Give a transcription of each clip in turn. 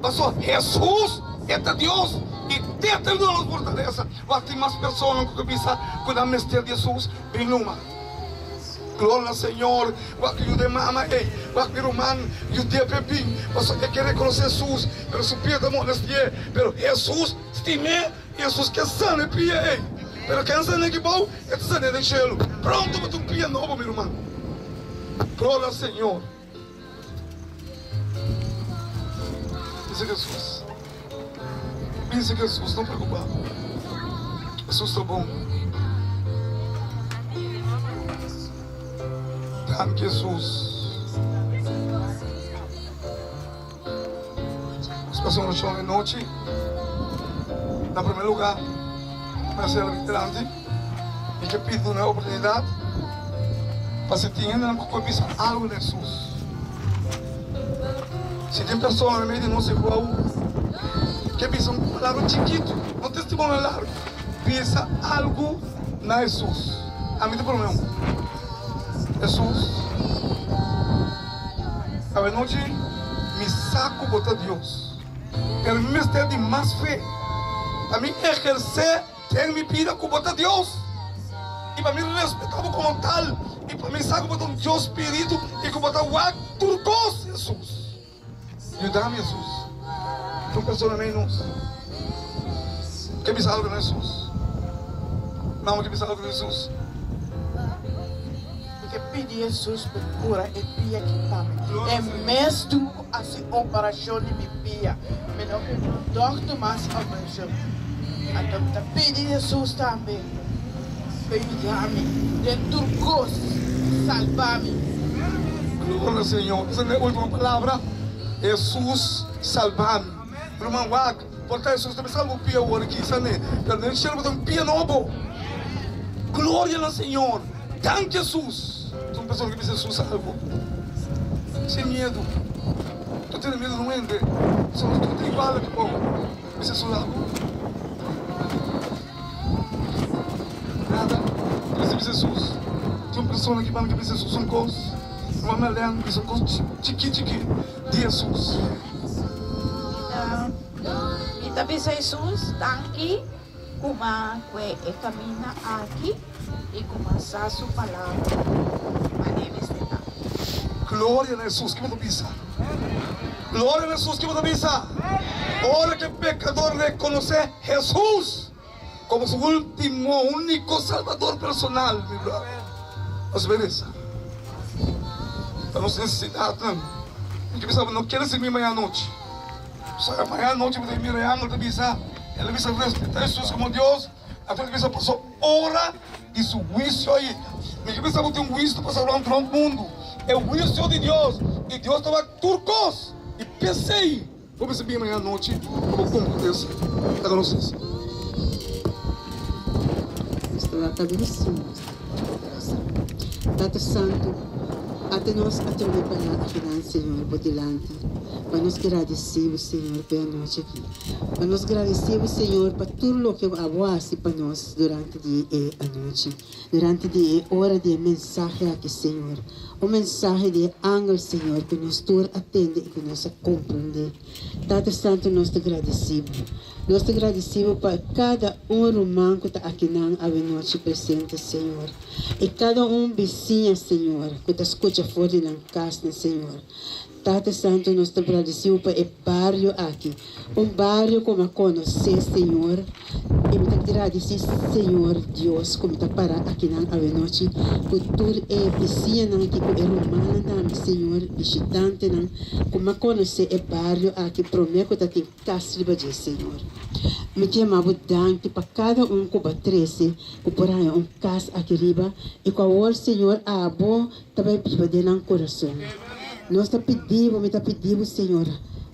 Pasó, Jesús es de Dios y determinó la fortaleza. Va a ter más personas que piensan con la misterio de Jesús. Vem numa. Glória ao Senhor. Va que ayude mamá, va que román, ayude pepín. Pasó que quiere conocer Jesús, pero su pie de molestia. Pero Jesús, estime, Jesús que sana el pie, Pero quem sana que bom, é sana de cielo. Pronto para tu pie novo, meu irmão. Glória ao Senhor. Dice Jesus. Dice Jesus, não preocupado. Jesus está bom. Ame Jesus. Nós passamos no chão de noite. Na primeiro lugar, para ser grande e que pido uma oportunidade para se ter que pensar algo de Jesus. Se tem pessoas no meio de nós igual que pensam uma palavra chiquito, um testemunho largo, pensa algo na Jesus. A mim tem problema. Jesus, a noite me saco botar Deus. Quero me ter de mais fé. Para mim exercer quem me pida com botar Deus. E para mim respeitar como tal. E para mim saco botar um Deus Espírito e com botar o ato turcos Jesus. Ajuda-me Jesus. Tu pessoa também nos. Que me salve Jesus. Não, que me salve Jesus. Que pedir Jesus por cura e pia que tá. É mesmo assim operação de me pia. Melhor que doctor mais operação. Então tá pedir Jesus também. Ajuda-me. De turcos salva-me. Glória ao Senhor. Essa é a última palavra. Jesus salva-me. Irmão Wag, porque Jesus também salva o pia o aqui, sabe? Então nem chega botar um pia novo. Glória ao Senhor. Thank Jesus. São pessoas que me Jesus salvo. Sem medo. Tu tens medo não ende. Somos tudo igual aqui, pô. Me Jesus salvo. Nada. Diz Jesus. São pessoas que falam que me Jesus são coisas. Uma melhor que são coisas chiqui de Jesus. E também Jesus está aqui. Como que camina aqui. E começar a sua palavra. Glória a Jesus, que você pensa? Glória a Jesus, que você pensa? Hora que o pecador reconhecer Jesus como seu último, único salvador personal, meu brother. Mas beleza. Para nossa necessidade, não. A gente pensa, não quero ser amanhã à noite. Só amanhã à noite, você me reanga, você pensa, ele pensa respeitar Jesus como Deus. Até ele pensa, passou hora de seu juízo aí. Mas pensa que tem um juízo para salvar todo mundo. É o juízo de Deus. E Deus estava turcos. E pensei, vou perceber amanhã à noite, como acontece. Cada um vocês. Estou agradecido. Tato Santo, até nós através para a Senhor, por delante. Para nós agradecemos, Senhor, pela noite aqui. Para nós agradecemos, Senhor, para tudo o que aguaste para nós durante o dia e a noite. Durante o dia e hora de mensagem aqui, Senhor. O mensagem de ángel, Senhor, que nos todos atende e que nos compreende. Tato Santo, nós te agradecemos. Nós te agradecemos para cada irmão que está aqui na noite presente, Senhor. E cada vizinho, Senhor, que está escuta fora da casa, Senhor. Tata Santo, nós te agradecemos por esse bairro aqui. Bairro como a conhecer, Senhor. E me agradecer, Senhor Deus, como está parado aqui na noite. Por tudo é vizinha aqui, por irmã, Senhor, visitante, como a conhecer esse bairro aqui. Prometo que tem casa de Senhor. Me chamava danke para cada que batrece, que por aí casa aqui riba. E com o Senhor, a boa, também viva dentro do coração. Nós te pedimos, Senhor,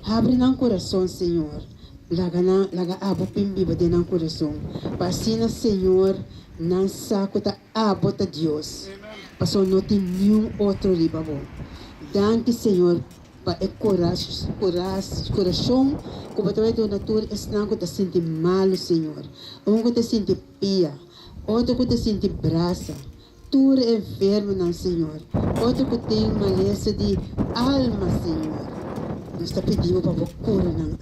abre no coração, Senhor. Laga abo pimbiba de no coração. Pasina, Senhor, não saco da abo de Deus. Passou não tem nenhum outro riba bom. Danke, Senhor, para o coração, como através da natureza, não que te sente mal, Senhor. Que te sente pia, outro que te sente braça. Tudo enfermo, não, Senhor. Outro que tem uma maleza de alma, Senhor. Nós te pedimos para a cura, não,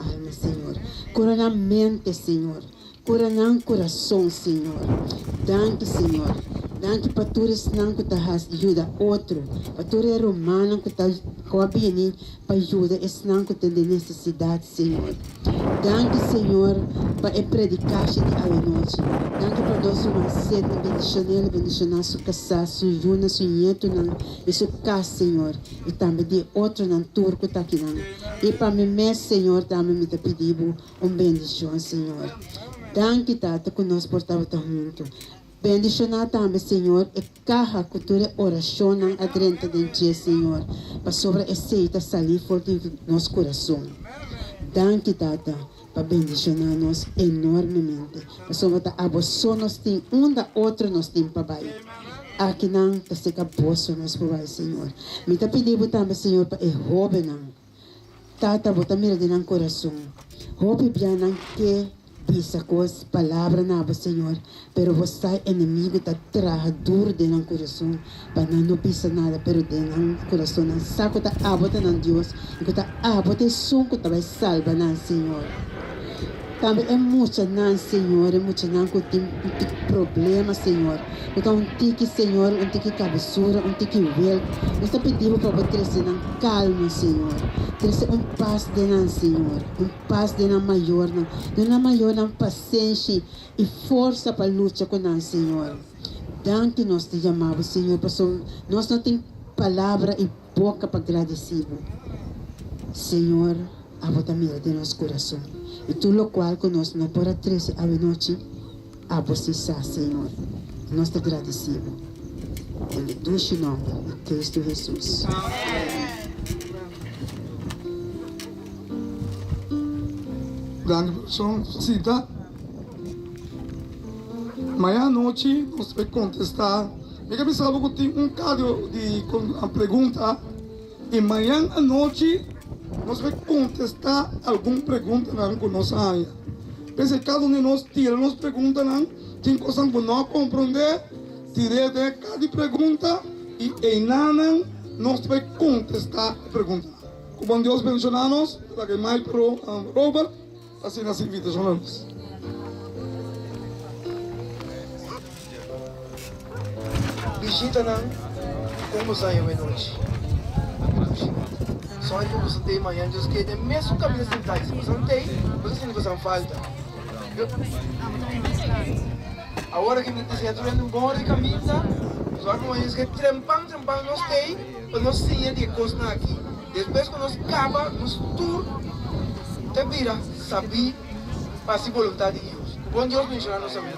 cura na mente, Senhor. Cura no coração, Senhor. Danke, Senhor. Danke para tu não que has ajuda outro. Para tu é romano que está coabini para ajuda esse não que tem necessidade, Senhor. Danke, Senhor, para predicar de a noite. Danke para nós uma sede bendicionar sua casa, sua juna, sua nieto, e sua casa, Senhor. E também de outro não turco que está aqui. E para mim, Senhor, também me pediu bendição, Senhor. Danke, Tata, conosco por estar junto. Bendicionar também, Senhor, e carra cultura oração adrente de ti, Senhor, para sobre aceita sair forte em nosso coração. Danke, Tata, para bendicionar-nos enormemente. Para sobre a aboção nós tem da outra nós tem para baixo. Aqui não está se caboço nós para baixo, Senhor. Me está pedindo também, Senhor, para errobe não. Tata, bota mira de não coração. Roube bem não que bisa coisas, palavra nada, Senhor, pero você inimigo está trahador de no coração, para não pisa nada, pero de no coração, não saco está abota não Deus, e que está abota som que vai salva não Senhor. Também é muito não Senhor, é muito não que tem problema, Senhor. Então tique, Senhor, tique cabeçura, tique wel. Está pedindo para você não calma, Senhor. Trazer paz de não, Senhor. Paz de não maior, não paciência e força para lutar com não, Senhor. Danke nós te chamamos, Senhor, porque nós não temos palavra e boca para agradecer. Senhor, abota mira de nosso coração. E tudo o qual conosco não pode trazer a noite, a você, Senhor. Nós te agradecemos. Em doce nome de Cristo Jesus. Danke, professor Cita. Amanhã à noite nós vamos contestar. Eu pensava que tem caso de pergunta. E amanhã à noite nós vamos contestar alguma pergunta que nós ainda. Pensei que cada um de nós tira as perguntas, tem coisas que não compreender, tirei de cada pergunta e em nada nós vamos contestar a pergunta. Como Deus mencionou-nos, para que mais para Robert, assim nas invitações. Visita não, como saiu a noite. Só que você tem amanhã, Deus quer ter mesmo caminho sem tais. Se você não tem, você não vai falta. Agora que me dizia, tu vendo um bom de caminho, só que amanhã que trempang nós tem, para nós sim de coisa aqui. Depois que nós acaba, nós tudo, te vira, saber, para a vontade de Deus. O bom Deus me ensinar a nossa vida.